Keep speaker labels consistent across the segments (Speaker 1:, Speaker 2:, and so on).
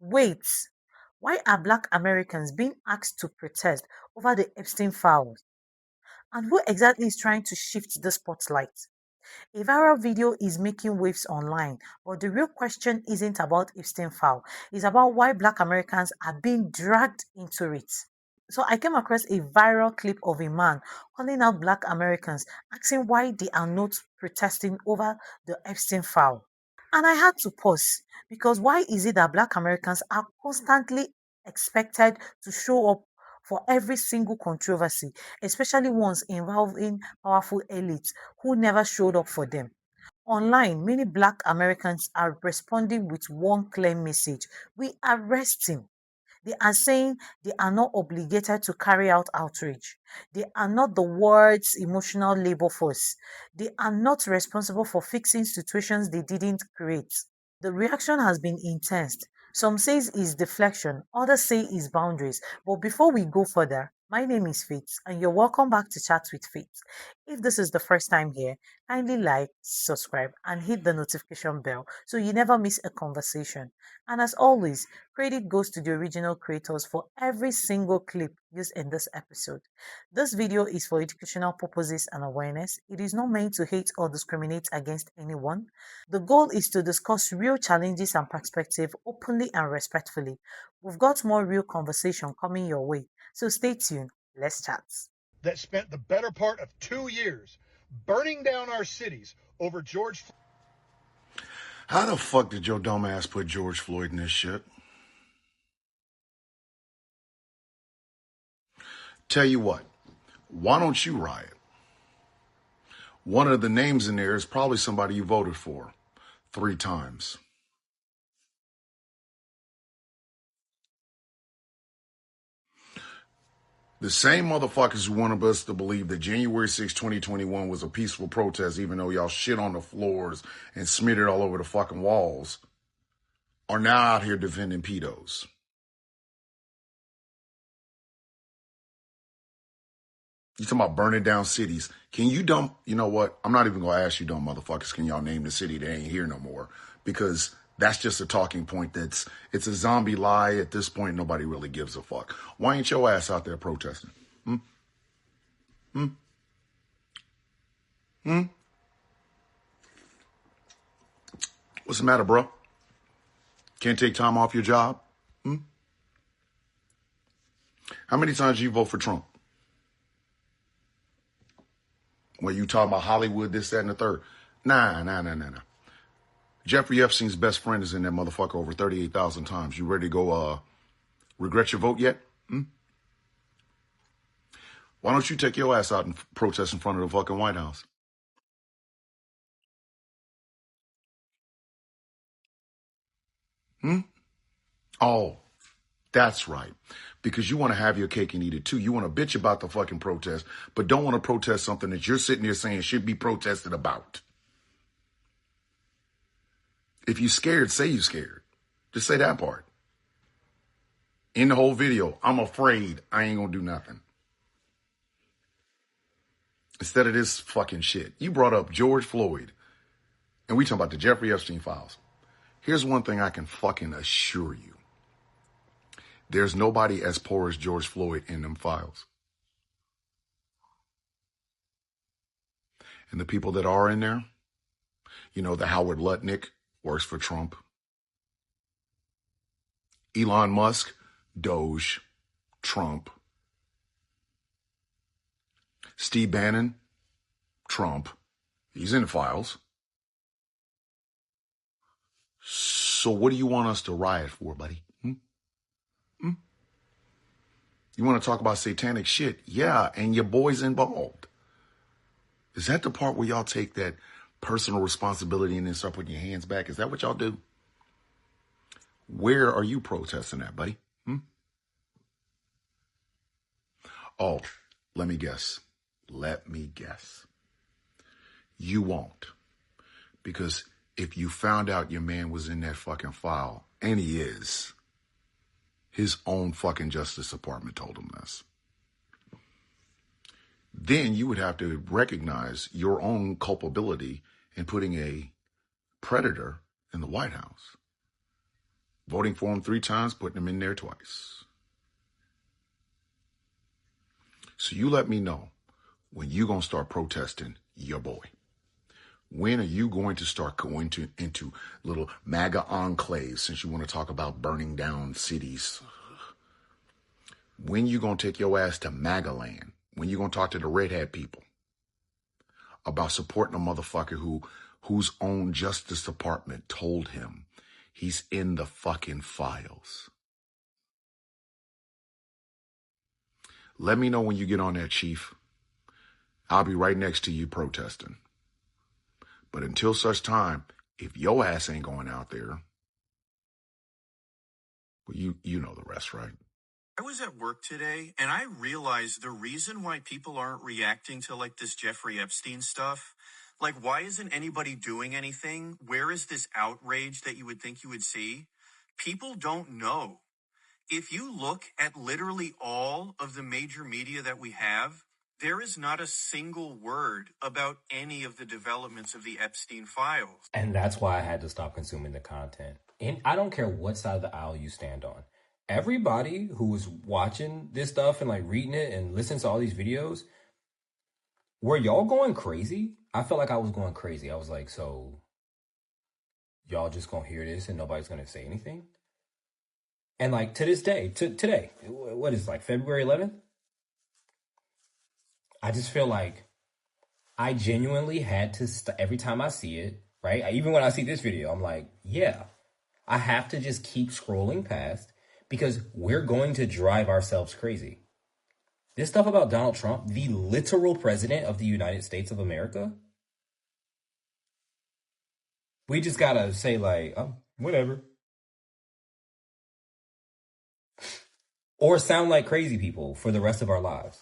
Speaker 1: Wait, why are Black Americans being asked to protest over the Epstein files? And who exactly is trying to shift the spotlight? A viral video is making waves online, but the real question isn't about Epstein file. It's about why Black Americans are being dragged into it. So I came across a viral clip of a man calling out Black Americans, asking why they are not protesting over the Epstein file. And I had to pause because why is it that Black Americans are constantly expected to show up for every single controversy, especially ones involving powerful elites who never showed up for them? Online, many Black Americans are responding with one clear message: we arrest him. They are saying they are not obligated to carry out outrage. They are not the world's emotional labor force. They are not responsible for fixing situations they didn't create. The reaction has been intense. Some say it's deflection, others say it's boundaries. But before we go further, my name is Faith, and you're welcome back to Chat with Faith. If this is the first time here, kindly like, subscribe, and hit the notification bell so you never miss a conversation. And as always, credit goes to the original creators for every single clip used in this episode. This video is for educational purposes and awareness. It is not meant to hate or discriminate against anyone. The goal is to discuss real challenges and perspective openly and respectfully. We've got more real conversation coming your way, so stay tuned. Let's chat.
Speaker 2: That spent the better part of 2 years burning down our cities over George.
Speaker 3: How the fuck did your dumb ass put George Floyd in this shit? Tell you what, why don't you riot? One of the names in there is probably somebody you voted for 3 times. The same motherfuckers who wanted us to believe that January 6, 2021 was a peaceful protest, even though y'all shit on the floors and smeared it all over the fucking walls, are now out here defending pedos. You talking about burning down cities. Can you you know what? I'm not even going to ask you dumb motherfuckers, can y'all name the city that ain't here no more? Because that's just a talking point it's a zombie lie. At this point, nobody really gives a fuck. Why ain't your ass out there protesting? Hmm? Hmm? Hmm? What's the matter, bro? Can't take time off your job? Hmm? How many times you vote for Trump? When you talk about Hollywood, this, that, and the third. Nah. Jeffrey Epstein's best friend is in that motherfucker over 38,000 times. You ready to go regret your vote yet? Hmm? Why don't you take your ass out and protest in front of the fucking White House? Hmm? Oh, that's right. Because you want to have your cake and eat it too. You want to bitch about the fucking protest, but don't want to protest something that you're sitting there saying should be protested about. If you scared, say you scared. Just say that part. In the whole video, I'm afraid I ain't gonna do nothing. Instead of this fucking shit. You brought up George Floyd, and we talking about the Jeffrey Epstein files. Here's one thing I can fucking assure you. There's nobody as poor as George Floyd in them files. And the people that are in there, you know, the Howard Lutnick works for Trump. Elon Musk, Doge, Trump. Steve Bannon, Trump. He's in the files. So what do you want us to riot for, buddy? Hmm? You want to talk about satanic shit? Yeah, and your boy's involved. Is that the part where y'all take that personal responsibility and then start putting your hands back? Is that what y'all do? Where are you protesting at, buddy? Hmm? Oh, let me guess. You won't. Because if you found out your man was in that fucking file, and he is, his own fucking Justice Department told him this, then you would have to recognize your own culpability in putting a predator in the White House. Voting for him 3 times, putting him in there twice. So you let me know when you going to start protesting your boy. When are you going to start going into little MAGA enclaves, since you want to talk about burning down cities? When you going to take your ass to MAGA land? When you going to talk to the red hat people about supporting a motherfucker whose own Justice Department told him he's in the fucking files? Let me know when you get on that, Chief. I'll be right next to you protesting. But until such time, if your ass ain't going out there, well, you know the rest, right?
Speaker 4: I was at work today and I realized the reason why people aren't reacting to like this Jeffrey Epstein stuff. Like, why isn't anybody doing anything? Where is this outrage that you would think you would see? People don't know. If you look at literally all of the major media that we have, there is not a single word about any of the developments of the Epstein files.
Speaker 5: And that's why I had to stop consuming the content. And I don't care what side of the aisle you stand on. Everybody who was watching this stuff and like reading it and listening to all these videos, were y'all going crazy? I felt like I was going crazy. I was like, so y'all just gonna hear this and nobody's gonna say anything? And like to this day, today, what is it, like February 11th? I just feel like I genuinely had to, every time I see it, right? Even when I see this video, I'm like, yeah, I have to just keep scrolling past because we're going to drive ourselves crazy. This stuff about Donald Trump, the literal president of the United States of America, we just gotta say like, oh, whatever. Or sound like crazy people for the rest of our lives.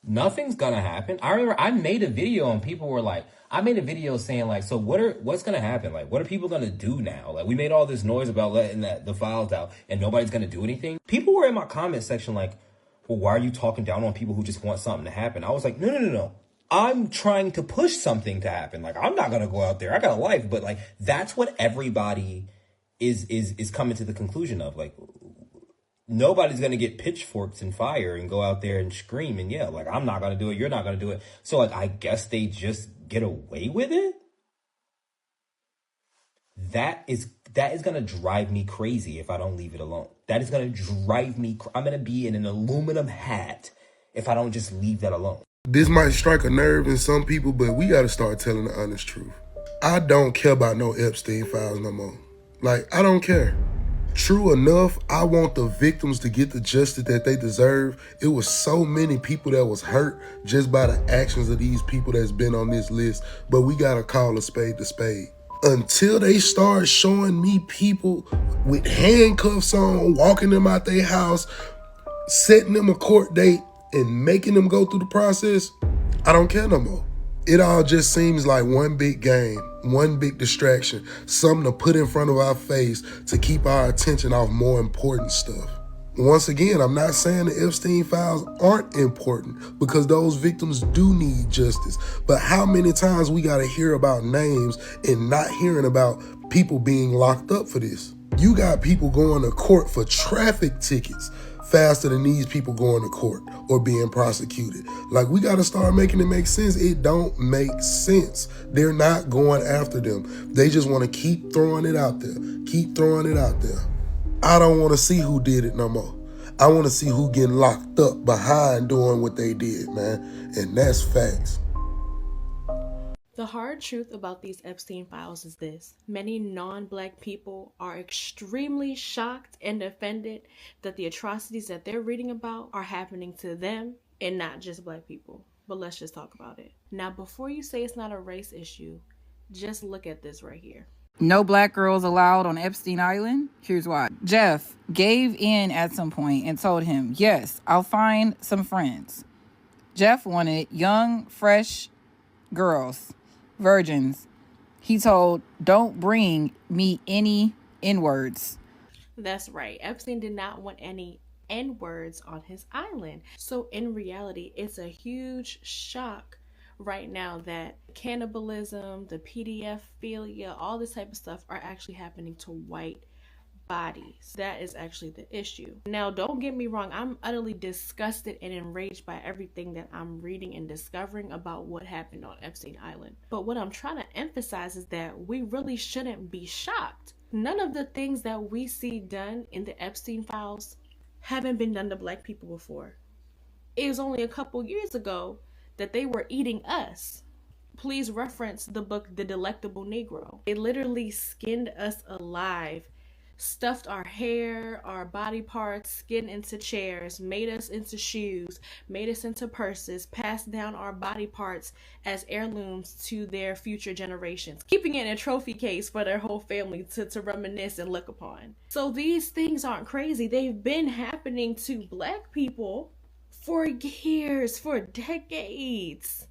Speaker 5: Nothing's gonna happen. I remember I made a video and people were like, I made a video saying like, so what's gonna happen? Like, what are people gonna do now? Like, we made all this noise about letting the files out and nobody's gonna do anything. People were in my comment section like, well, why are you talking down on people who just want something to happen? I was like, no. I'm trying to push something to happen. Like, I'm not gonna go out there. I got a life, but like, that's what everybody is coming to the conclusion of. Like, nobody's going to get pitchforks and fire and go out there and scream and yell. Like, I'm not going to do it. You're not going to do it. So, like, I guess they just get away with it. That is going to drive me crazy if I don't leave it alone. That is going to drive me. I'm going to be in an aluminum hat if I don't just leave that alone.
Speaker 6: This might strike a nerve in some people, but we got to start telling the honest truth. I don't care about no Epstein files no more. Like, I don't care. True enough, I want the victims to get the justice that they deserve. It was so many people that was hurt just by the actions of these people that's been on this list, but we gotta call a spade. Until they start showing me people with handcuffs on, walking them out their house, setting them a court date, and making them go through the process, I don't care no more. It all just seems like one big game, one big distraction, something to put in front of our face to keep our attention off more important stuff. Once again, I'm not saying the Epstein files aren't important because those victims do need justice. But how many times we gotta hear about names and not hearing about people being locked up for this? You got people going to court for traffic tickets faster than these people going to court or being prosecuted. Like, we got to start making it make sense. It don't make sense. They're not going after them. They just want to keep throwing it out there. I don't want to see who did it no more. I want to see who getting locked up behind doing what they did, man. And that's facts.
Speaker 7: The hard truth about these Epstein files is this. Many non-Black people are extremely shocked and offended that the atrocities that they're reading about are happening to them and not just Black people. But let's just talk about it. Now, before you say it's not a race issue, just look at this right here.
Speaker 8: No Black girls allowed on Epstein Island? Here's why. Jeff gave in at some point and told him, yes, I'll find some friends. Jeff wanted young, fresh girls, virgins. He told, don't bring me any N-words.
Speaker 7: That's right. Epstein did not want any N-words on his island. So in reality, it's a huge shock right now that cannibalism, the PDF philia, all this type of stuff are actually happening to white bodies. That is actually the issue. Now, don't get me wrong, I'm utterly disgusted and enraged by everything that I'm reading and discovering about what happened on Epstein Island. But what I'm trying to emphasize is that we really shouldn't be shocked. None of the things that we see done in the Epstein files haven't been done to Black people before. It was only a couple years ago that they were eating us. Please reference the book The Delectable Negro. They literally skinned us alive, stuffed our hair, our body parts, skin into chairs, made us into shoes, made us into purses, passed down our body parts as heirlooms to their future generations, keeping it in a trophy case for their whole family to reminisce and look upon. So these things aren't crazy. They've been happening to Black people for years, for decades.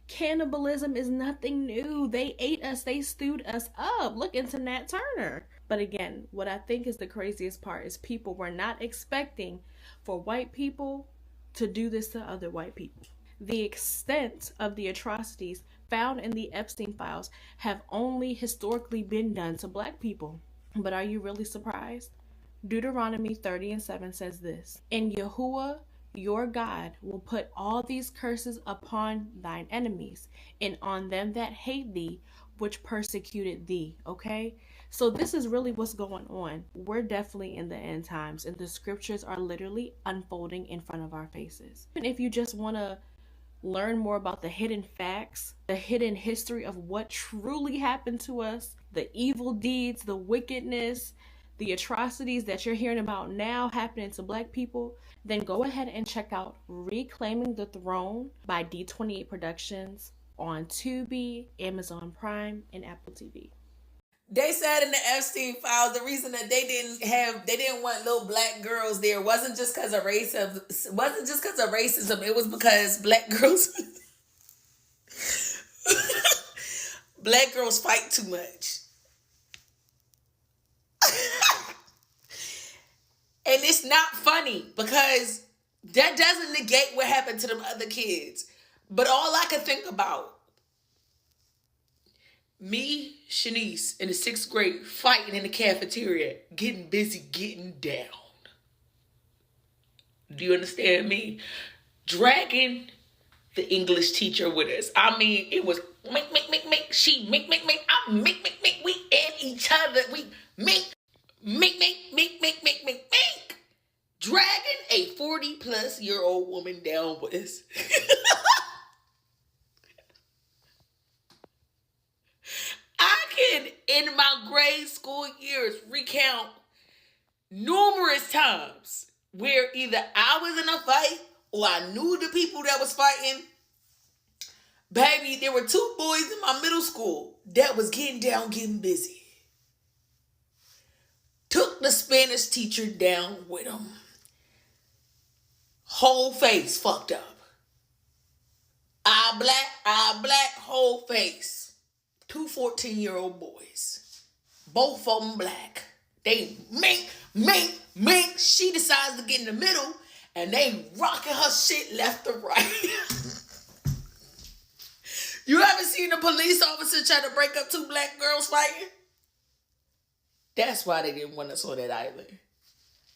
Speaker 7: Cannibalism is nothing new. They ate us, they stewed us up. Look into Nat Turner. But again, what I think is the craziest part is people were not expecting for white people to do this to other white people. The extent of the atrocities found in the Epstein files have only historically been done to Black people. But are you really surprised? Deuteronomy 30:7 says this: "And Yahuwah your God will put all these curses upon thine enemies and on them that hate thee, which persecuted thee." Okay? So this is really what's going on. We're definitely in the end times, and the scriptures are literally unfolding in front of our faces. And if you just want to learn more about the hidden facts, the hidden history of what truly happened to us, the evil deeds, the wickedness, the atrocities that you're hearing about now happening to Black people, then go ahead and check out Reclaiming the Throne by D28 Productions on Tubi, Amazon Prime, and Apple TV.
Speaker 9: They said in the Epstein files the reason that they didn't want little Black girls there wasn't just because of racism. It was because Black girls Black girls fight too much. And it's not funny because that doesn't negate what happened to them other kids. But all I can think about, me, Shanice, in the 6th grade, fighting in the cafeteria, getting busy, getting down. Do you understand me? Dragging the English teacher with us. I mean, it was make, she make, I make, we and each other, we make. Dragging a 40-plus-year-old woman down with us. I can, in my grade school years, recount numerous times where either I was in a fight or I knew the people that was fighting. Baby, there were 2 boys in my middle school that was getting down, getting busy. Took the Spanish teacher down with him. Whole face fucked up. Eye black, whole face. 2 14-year-old boys. Both of them Black. They mink. She decides to get in the middle and they rocking her shit left to right. You ever seen a police officer try to break up 2 Black girls fighting? That's why they didn't want us on that island.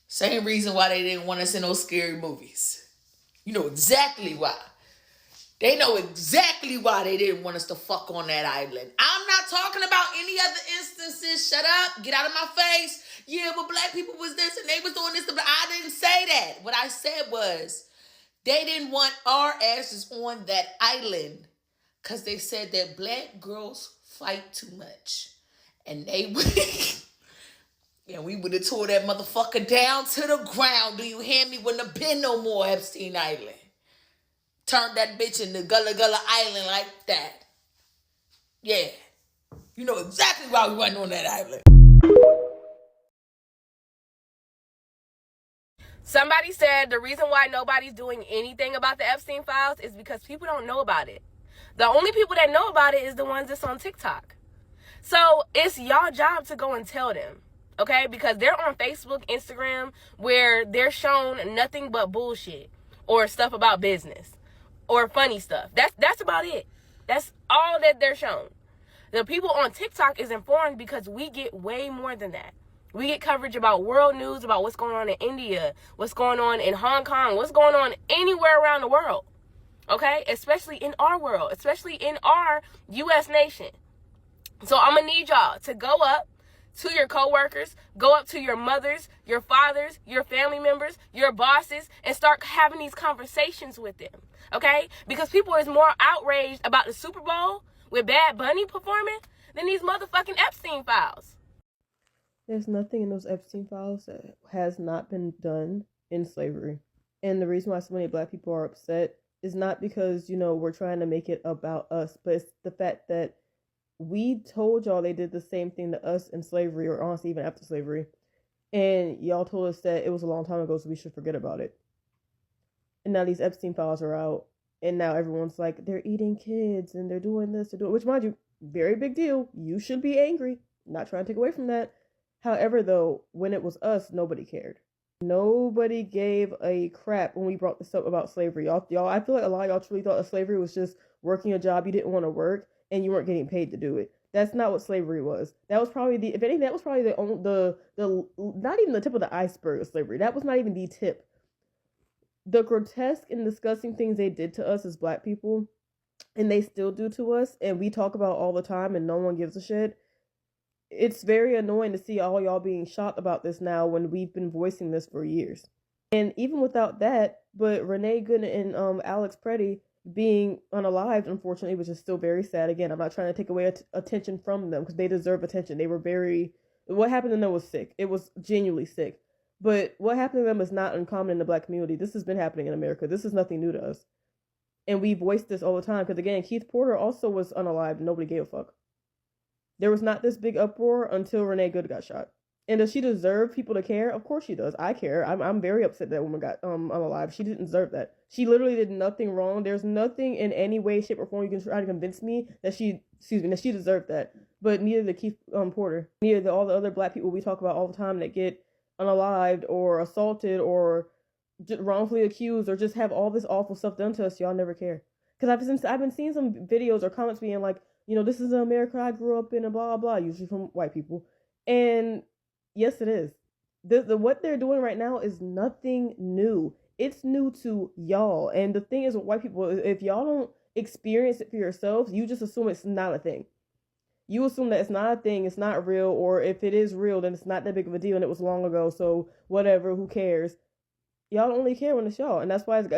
Speaker 9: Same reason why they didn't want us in those scary movies. You know exactly why. They know exactly why they didn't want us to fuck on that island. I'm not talking about any other instances. Shut up. Get out of my face. Yeah, but Black people was this and they was doing this. But I didn't say that. What I said was they didn't want our asses on that island because they said that Black girls fight too much. And they would... And we would have tore that motherfucker down to the ground. Do you hear me? Wouldn't have been no more Epstein Island. Turned that bitch into Gullah Gullah Island like that. Yeah. You know exactly why we wasn't on that island.
Speaker 10: Somebody said the reason why nobody's doing anything about the Epstein files is because people don't know about it. The only people that know about it is the ones that's on TikTok. So it's y'all job to go and tell them. Okay, because they're on Facebook, Instagram, where they're shown nothing but bullshit or stuff about business or funny stuff. That's about it. That's all that they're shown. The people on TikTok is informed because we get way more than that. We get coverage about world news, about what's going on in India, what's going on in Hong Kong, what's going on anywhere around the world. Okay? Especially in our world, especially in our U.S. nation. So I'm going to need y'all to go up to your coworkers, go up to your mothers, your fathers, your family members, your bosses, and start having these conversations with them. Okay? Because people is more outraged about the Super Bowl with Bad Bunny performing than these motherfucking Epstein files.
Speaker 11: There's nothing in those Epstein files that has not been done in slavery. And the reason why so many black people are upset is not because, we're trying to make it about us, but it's the fact that we told y'all they did the same thing to us in slavery, or honestly, even after slavery. And y'all told us that it was a long time ago, so we should forget about it. And now these Epstein files are out, and now everyone's like, they're eating kids, and they're doing this, they're doing, which, mind you, very big deal. You should be angry. Not trying to take away from that. However, though, when it was us, nobody cared. Nobody gave a crap when we brought this up about slavery. Y'all, I feel like a lot of y'all truly thought that slavery was just working a job you didn't want to work and you weren't getting paid to do it. That's not what slavery was. That was probably if anything, that was probably the not even the tip of the iceberg of slavery. That was not even the tip. The grotesque and disgusting things they did to us as black people, and they still do to us, and we talk about all the time, and no one gives a shit. It's very annoying to see all y'all being shocked about this now when we've been voicing this for years. And even without that, but Renee Good and Alex Preddy being unalived, unfortunately, which is still very sad. Again, I'm not trying to take away attention from them because they deserve attention. They were what happened to them was sick. It was genuinely sick. But what happened to them is not uncommon in the black community. This has been happening in America. This is nothing new to us. And we voiced this all the time because, again, Keith Porter also was unalived and nobody gave a fuck. There was not this big uproar until Renee Good got shot. And does she deserve people to care? Of course she does. I care. I'm very upset that woman got unalive. She didn't deserve that. She literally did nothing wrong. There's nothing in any way, shape, or form you can try to convince me that she deserved that. But neither did Keith Porter. Neither did all the other black people we talk about all the time that get unalived or assaulted or just wrongfully accused or just have all this awful stuff done to us. Y'all never care. Because I've been seeing some videos or comments being like, this is the America I grew up in and blah, blah, blah, usually from white people. And yes, it is. What they're doing right now is nothing new. It's new to y'all. And the thing is with white people, if y'all don't experience it for yourselves, you just assume it's not a thing. You assume that it's not a thing, it's not real, or if it is real, then it's not that big of a deal and it was long ago, so whatever, who cares? Y'all only care when it's y'all, and that's why it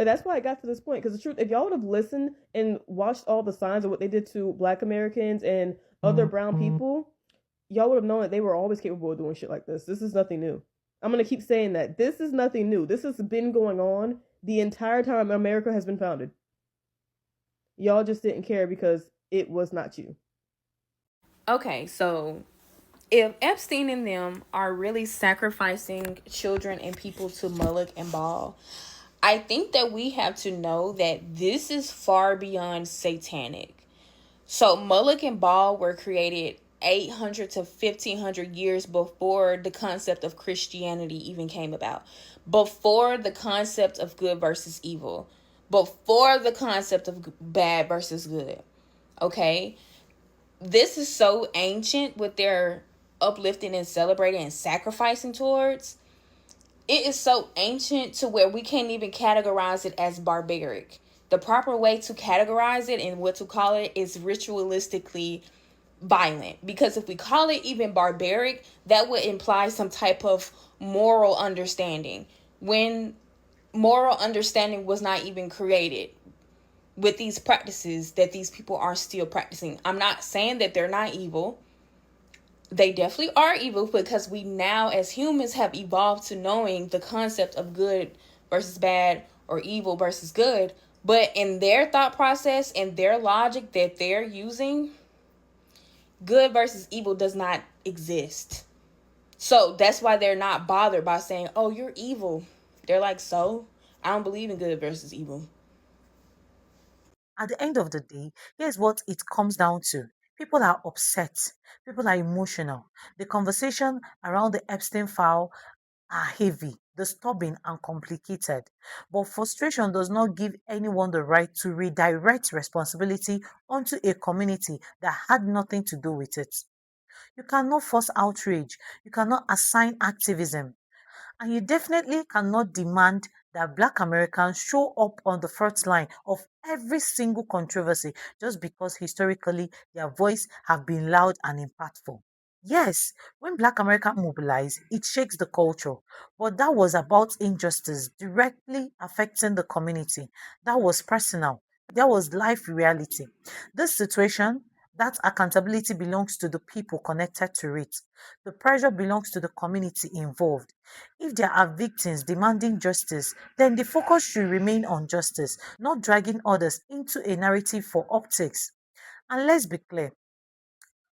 Speaker 11: got to this point. Because the truth, if y'all would have listened and watched all the signs of what they did to Black Americans and other brown people, y'all would have known that they were always capable of doing shit like this. This is nothing new. I'm gonna keep saying that this is nothing new. This has been going on the entire time America has been founded. Y'all just didn't care because it was not you.
Speaker 12: Okay, so if Epstein and them are really sacrificing children and people to Moloch and Baal, I think that we have to know that this is far beyond satanic. So Moloch and Baal were created 800 to 1500 years before the concept of Christianity even came about, before the concept of good versus evil, before the concept of bad versus good. Okay? This is so ancient with their uplifting and celebrating and sacrificing towards. It is so ancient to where we can't even categorize it as barbaric. The proper way to categorize it and what to call it is ritualistically violent. Because if we call it even barbaric, that would imply some type of moral understanding, when moral understanding was not even created with these practices that these people are still practicing. I'm not saying that they're not evil. They definitely are evil, because we now as humans have evolved to knowing the concept of good versus bad or evil versus good. But in their thought process and their logic that they're using, good versus evil does not exist. So that's why they're not bothered by saying, oh, you're evil. They're like, so? I don't believe in good versus evil.
Speaker 1: At the end of the day, here's what it comes down to. People are upset. People are emotional. The conversation around the Epstein file are heavy, disturbing, and complicated. But frustration does not give anyone the right to redirect responsibility onto a community that had nothing to do with it. You cannot force outrage. You cannot assign activism. And you definitely cannot demand that Black Americans show up on the first line of every single controversy just because historically their voice have been loud and impactful. Yes, when Black America mobilized, it shakes the culture, but that was about injustice directly affecting the community. That was personal. That was life reality. This situation, that accountability belongs to the people connected to it. The pressure belongs to the community involved. If there are victims demanding justice, then the focus should remain on justice, not dragging others into a narrative for optics. And let's be clear,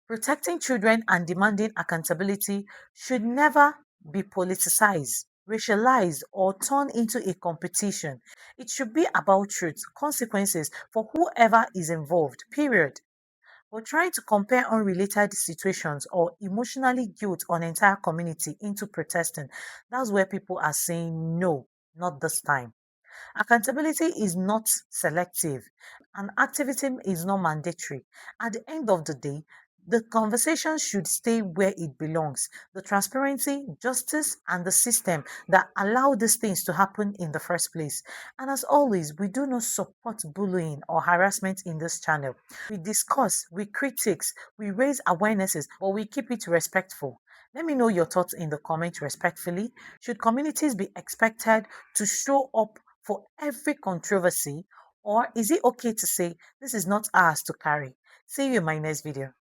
Speaker 1: protecting children and demanding accountability should never be politicized, racialized, or turned into a competition. It should be about truth, consequences for whoever is involved, period. But trying to compare unrelated situations or emotionally guilt an entire community into protesting, that's where people are saying no, not this time. Accountability is not selective and activism is not mandatory. At the end of the day, the conversation should stay where it belongs. The transparency, justice, and the system that allow these things to happen in the first place. And as always, we do not support bullying or harassment in this channel. We discuss, we critiques, we raise awarenesses, but we keep it respectful. Let me know your thoughts in the comments respectfully. Should communities be expected to show up for every controversy, or is it okay to say this is not ours to carry? See you in my next video.